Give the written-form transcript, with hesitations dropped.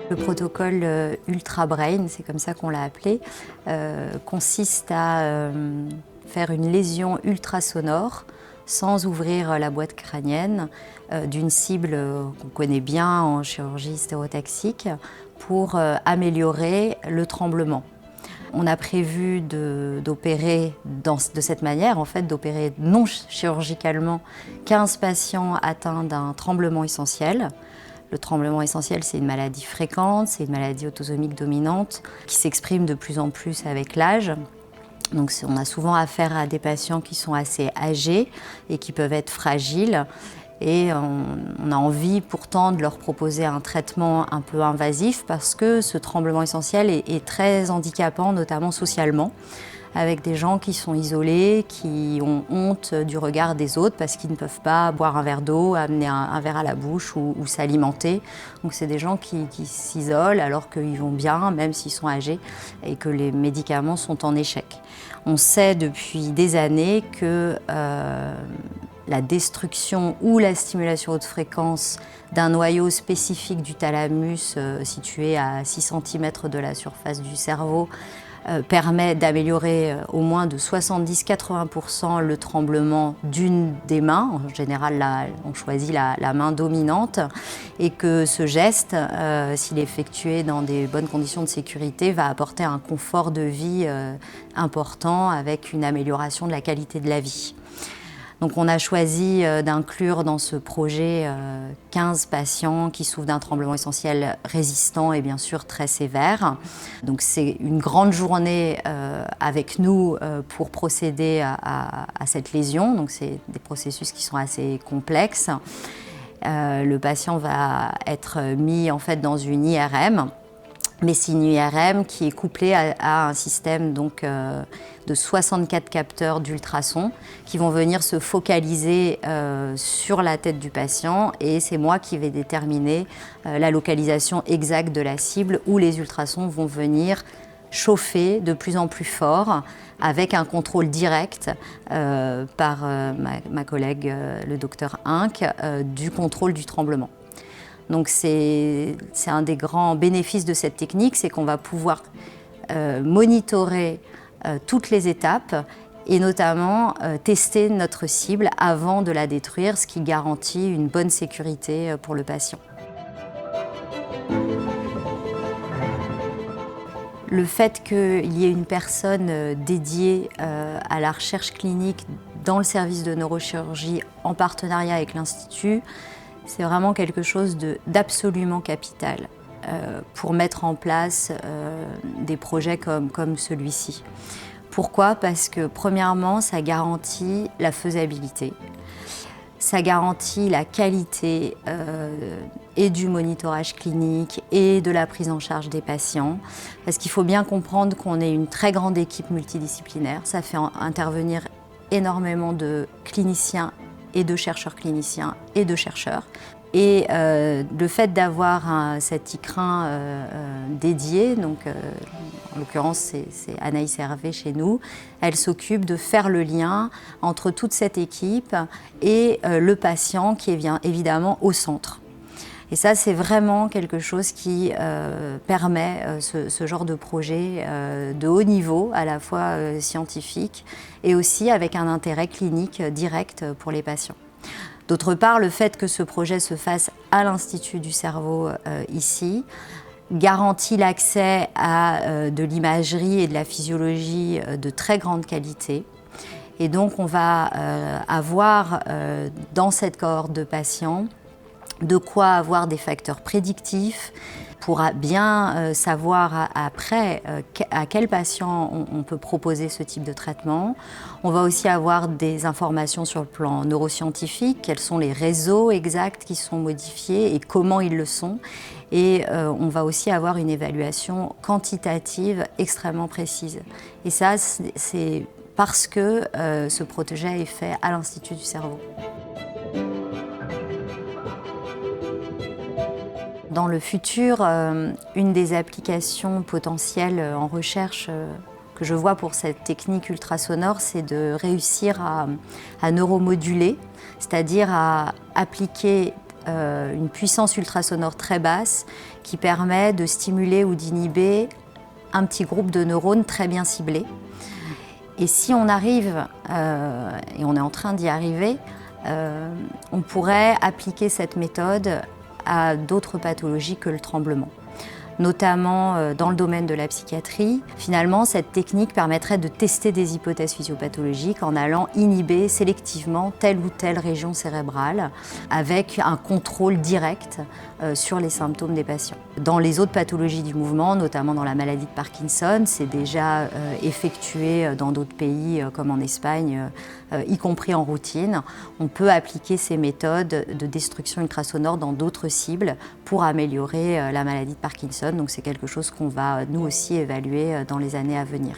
Le protocole Ultra Brain, c'est comme ça qu'on l'a appelé, consiste à faire une lésion ultrasonore sans ouvrir la boîte crânienne d'une cible qu'on connaît bien en chirurgie stéréotaxique pour améliorer le tremblement. On a prévu d'opérer de cette manière, en fait, d'opérer non chirurgicalement 15 patients atteints d'un tremblement essentiel. Le tremblement essentiel, c'est une maladie fréquente, c'est une maladie autosomique dominante qui s'exprime de plus en plus avec l'âge. Donc on a souvent affaire à des patients qui sont assez âgés et qui peuvent être fragiles. Et on a envie pourtant de leur proposer un traitement un peu invasif parce que ce tremblement essentiel est très handicapant, notamment socialement, avec des gens qui sont isolés, qui ont honte du regard des autres parce qu'ils ne peuvent pas boire un verre d'eau, amener un verre à la bouche ou s'alimenter. Donc c'est des gens qui s'isolent alors qu'ils vont bien, même s'ils sont âgés, et que les médicaments sont en échec. On sait depuis des années que la destruction ou la stimulation haute fréquence d'un noyau spécifique du thalamus situé à 6 cm de la surface du cerveau permet d'améliorer au moins de 70-80% le tremblement d'une des mains. En général, on choisit la main dominante et que ce geste, s'il est effectué dans des bonnes conditions de sécurité, va apporter un confort de vie important avec une amélioration de la qualité de la vie. Donc on a choisi d'inclure dans ce projet 15 patients qui souffrent d'un tremblement essentiel résistant et bien sûr très sévère. Donc c'est une grande journée avec nous pour procéder à cette lésion. Donc c'est des processus qui sont assez complexes. Le patient va être mis en fait dans une IRM. Mais c'est une IRM qui est couplée à un système donc, de 64 capteurs d'ultrasons qui vont venir se focaliser sur la tête du patient et c'est moi qui vais déterminer la localisation exacte de la cible où les ultrasons vont venir chauffer de plus en plus fort avec un contrôle direct par ma collègue, le docteur Inck, du contrôle du tremblement. Donc c'est un des grands bénéfices de cette technique, c'est qu'on va pouvoir monitorer toutes les étapes et notamment tester notre cible avant de la détruire, ce qui garantit une bonne sécurité pour le patient. Le fait qu'il y ait une personne dédiée à la recherche clinique dans le service de neurochirurgie en partenariat avec l'Institut, c'est vraiment quelque chose d'absolument capital pour mettre en place des projets comme celui-ci. Pourquoi? Parce que premièrement, ça garantit la faisabilité, ça garantit la qualité et du monitorage clinique et de la prise en charge des patients. Parce qu'il faut bien comprendre qu'on est une très grande équipe multidisciplinaire, ça fait intervenir énormément de cliniciens et de chercheurs cliniciens et de chercheurs. Et le fait d'avoir cet ICRIN dédié, donc en l'occurrence c'est Anaïs Hervé chez nous, elle s'occupe de faire le lien entre toute cette équipe et le patient qui est bien évidemment au centre. Et ça, c'est vraiment quelque chose qui permet ce genre de projet de haut niveau, à la fois scientifique et aussi avec un intérêt clinique direct pour les patients. D'autre part, le fait que ce projet se fasse à l'Institut du cerveau ici garantit l'accès à de l'imagerie et de la physiologie de très grande qualité. Et donc, on va avoir dans cette cohorte de patients de quoi avoir des facteurs prédictifs pour bien savoir après à quel patient on peut proposer ce type de traitement. On va aussi avoir des informations sur le plan neuroscientifique, quels sont les réseaux exacts qui sont modifiés et comment ils le sont. Et on va aussi avoir une évaluation quantitative extrêmement précise. Et ça, c'est parce que ce projet est fait à l'Institut du cerveau. Dans le futur, une des applications potentielles en recherche que je vois pour cette technique ultrasonore, c'est de réussir à neuromoduler, c'est-à-dire à appliquer une puissance ultrasonore très basse qui permet de stimuler ou d'inhiber un petit groupe de neurones très bien ciblés. Et si on arrive, et on est en train d'y arriver, on pourrait appliquer cette méthode à d'autres pathologies que le tremblement, notamment dans le domaine de la psychiatrie. Finalement, cette technique permettrait de tester des hypothèses physiopathologiques en allant inhiber sélectivement telle ou telle région cérébrale avec un contrôle direct sur les symptômes des patients. Dans les autres pathologies du mouvement, notamment dans la maladie de Parkinson, c'est déjà effectué dans d'autres pays comme en Espagne, y compris en routine. On peut appliquer ces méthodes de destruction ultrasonore dans d'autres cibles pour améliorer la maladie de Parkinson. Donc c'est quelque chose qu'on va nous aussi évaluer dans les années à venir.